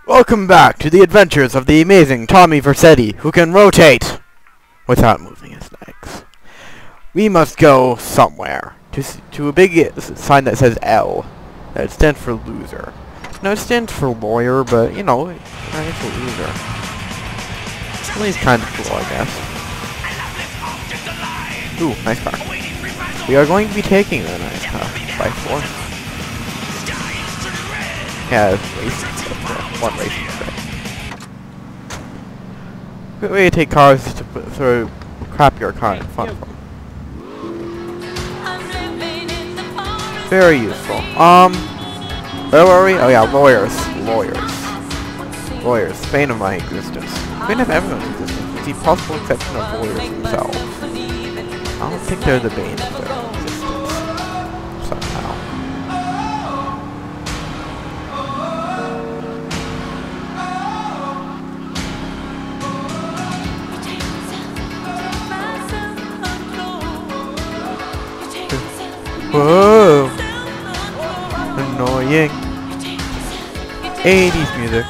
Welcome back to the adventures of the amazing Tommy Vercetti, who can rotate without moving his legs. We must go somewhere to a big sign that says L. That stands for loser. No, it stands for lawyer, but you know, it's a loser. Well, he's kind of cool, I guess. Ooh, nice car. We are going to be taking the nice by force. Yeah, racing. One racing today. Good way to take cars is to throw crap your car in front of them. Very useful. Where were we? Oh yeah, lawyers. Lawyers. Bane of my existence. Bane of everyone's existence, with the possible exception of lawyers themselves. I don't think they're the bane of their existence. Somehow. Whoa! Annoying. 80s music.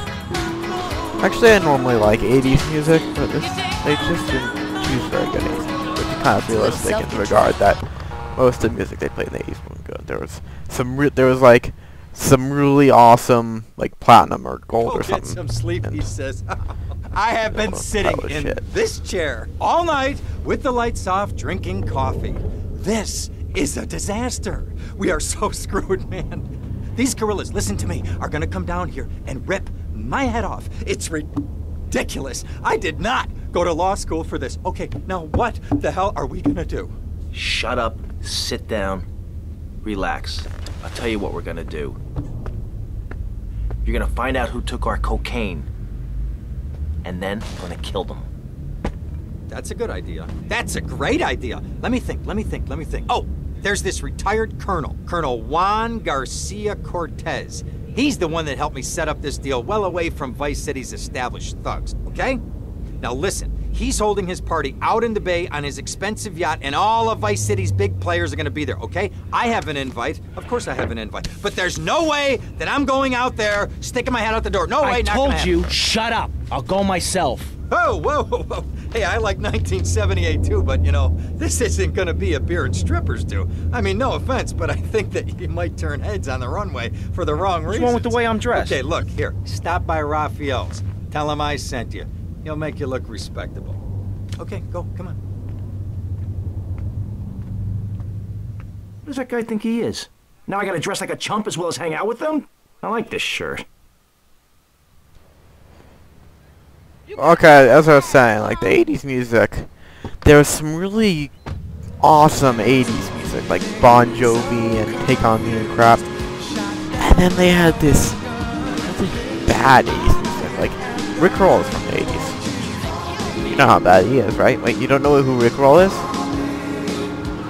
Actually, I normally like 80s music, but they just didn't choose very good 80s music, which is kind of realistic in the regard that most of the music they played in the 80s wasn't good. There was some really awesome, like platinum or gold or something. Get some sleep, he says. I have been sitting in this chair all night with the lights off, drinking coffee. This is a disaster. We are so screwed, man. These gorillas, listen to me, are gonna come down here and rip my head off. It's ridiculous. I did not go to law school for this. Okay, now what the hell are we gonna do? Shut up, sit down, relax. I'll tell you what we're gonna do. You're gonna find out who took our cocaine, and then we're gonna kill them. That's a good idea. That's a great idea. Let me think. Oh, there's this retired colonel, Colonel Juan Garcia Cortez. He's the one that helped me set up this deal well away from Vice City's established thugs, okay? Now listen, he's holding his party out in the bay on his expensive yacht, and all of Vice City's big players are gonna be there, okay? I have an invite. Of course I have an invite. But there's no way that I'm going out there, sticking my head out the door. No way, not gonna happen. I told you, shut up. I'll go myself. Oh, whoa. Hey, I like 1978 too, but you know, this isn't gonna be a beer and strippers do. I mean, no offense, but I think that you might turn heads on the runway for the wrong reasons. What's wrong with the way I'm dressed? Okay, look, here, stop by Raphael's. Tell him I sent you. He'll make you look respectable. Okay, go, come on. What does that guy think he is? Now I gotta dress like a chump as well as hang out with them? I like this shirt. Okay, as I was saying, like the 80s music, there was some really awesome 80s music, like Bon Jovi and Take On Me and crap. And then they had this really bad 80s music, like Rick Roll is from the 80s. You know how bad he is, right? Wait, you don't know who Rick Roll is?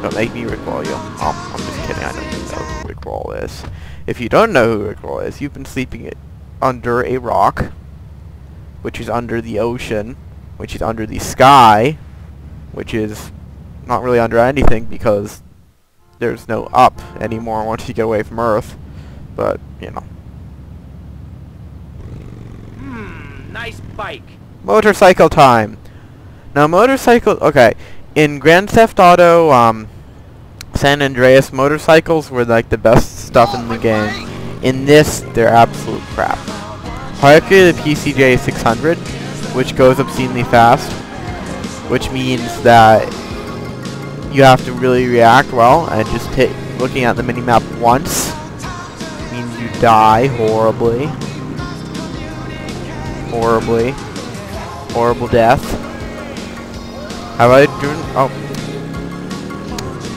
Don't make me Rick Roll you. Oh, I'm just kidding, I know you know who Rick Roll is. If you don't know who Rick Roll is, you've been sleeping under a rock, which is under the ocean, which is under the sky, which is not really under anything because there's no up anymore once you get away from Earth. But, you know. Nice bike. Motorcycle time. Now, okay, in Grand Theft Auto, San Andreas, motorcycles were like the best stuff in the game. In this, they're absolute crap. Particularly the PCJ 600, which goes obscenely fast, which means that you have to really react well, and just looking at the minimap once means you die horribly. Horrible death. Have I driven? Oh.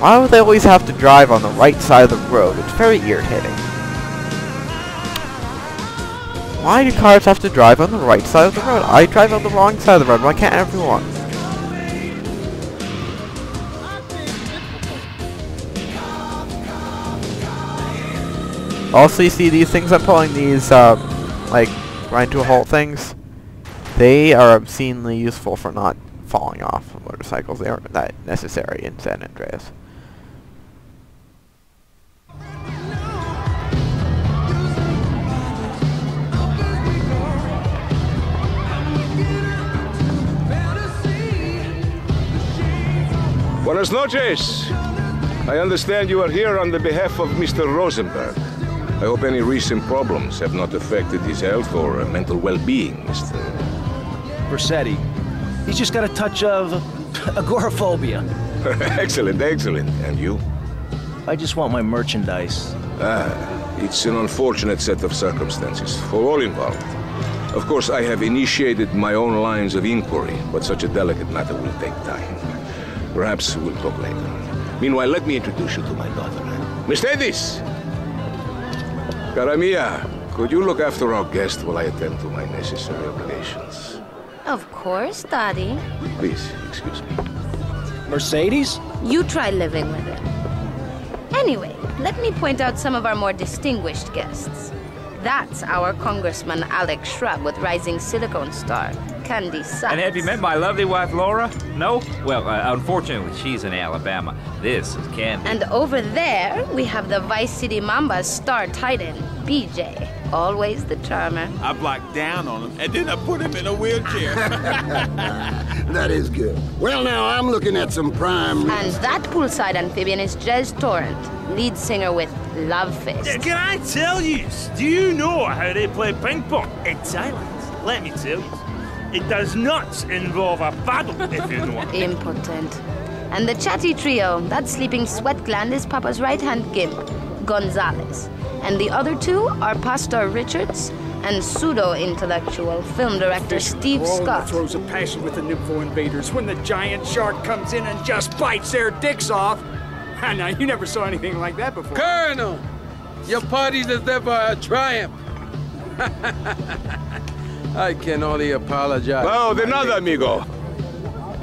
Why would they always have to drive on the right side of the road? It's very irritating. Why do cars have to drive on the right side of the road? I drive on the wrong side of the road. Why can't everyone? Also, you see these things I'm pulling, these, like, grind to a halt things? They are obscenely useful for not falling off of motorcycles. They aren't that necessary in San Andreas. Buenas noches. I understand you are here on the behalf of Mr. Rosenberg. I hope any recent problems have not affected his health or mental well-being, Mr. Versetti. He's just got a touch of agoraphobia. Excellent, excellent. And you? I just want my merchandise. It's an unfortunate set of circumstances for all involved. Of course, I have initiated my own lines of inquiry, but such a delicate matter will take time. Perhaps we'll talk later. Meanwhile, let me introduce you to my daughter. Miss Davis! Cara mia, could you look after our guest while I attend to my necessary obligations? Of course, Daddy. Please, excuse me. Mercedes? You try living with him. Anyway, let me point out some of our more distinguished guests. That's our Congressman Alex Shrub with rising silicone star, Candy Sykes. And have you met my lovely wife, Laura? No? Well, unfortunately, she's in Alabama. This is Candy. And over there, we have the Vice City Mamba's star titan, BJ. Always the charmer. I blocked down on him, and then I put him in a wheelchair. That is good. Well, now, I'm looking at some prime... And that poolside amphibian is Jez Torrent, lead singer with Love Fist. Can I tell you? Do you know how they play ping pong in Thailand? Let me tell you. It does not involve a paddle, if you know what I mean. Impotent. And the chatty trio, that sleeping sweat gland is Papa's right-hand gimp, Gonzalez. And the other two are Pastor Richards and pseudo-intellectual film director Steve Scott. Throws a passion with the Nympho invaders when the giant shark comes in and just bites their dicks off. Now, you never saw anything like that before. Colonel, your party's as ever a triumph. I can only apologize. Oh, de nada, amigo.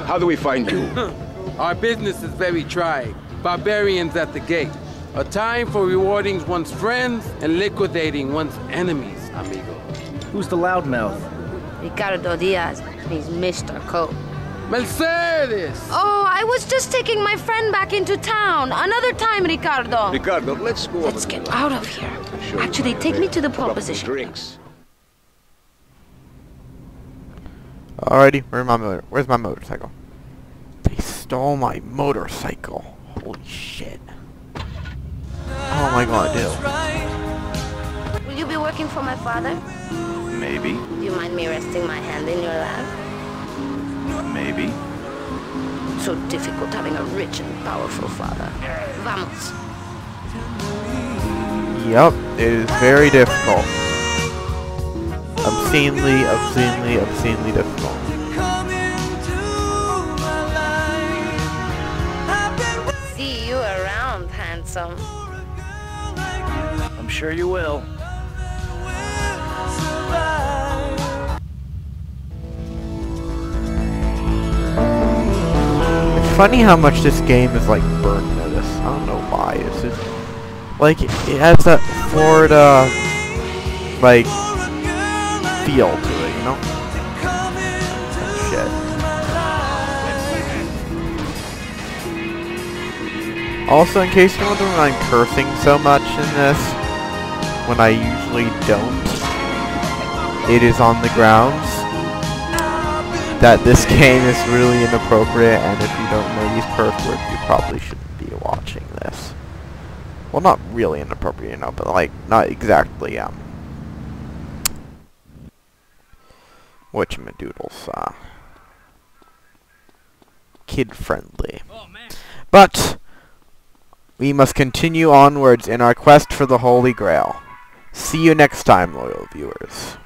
How do we find you? Our business is very trying. Barbarians at the gate. A time for rewarding one's friends and liquidating one's enemies, amigo. Who's the loudmouth? Ricardo Diaz. He's Mr. Cope. Mercedes! Oh, I was just taking my friend back into town. Another time, Ricardo. Ricardo, let's go. Let's get out of here. Actually, take me to the pole position. Drinks. Alrighty, where's my motorcycle? They stole my motorcycle. Holy shit. Oh my god, dude. Will you be working for my father? Maybe. Do you mind me resting my hand in your lap? Maybe. So difficult having a rich and powerful father. Vamos. Yep, it is very difficult. Obscenely difficult. See you around, handsome. I'm sure you will. It's funny how much this game is like burn notice. I don't know why. It's just like it has that Florida like feel to it, you know? Shit. Also, in case you're wondering why I'm cursing so much in this, when I usually don't, it is on the grounds that this game is really inappropriate, and if you don't know these curse words, you probably shouldn't be watching this. Well, not really inappropriate, you know, but like, not exactly, whatchamadoodles, kid-friendly. But we must continue onwards in our quest for the Holy Grail. See you next time, loyal viewers.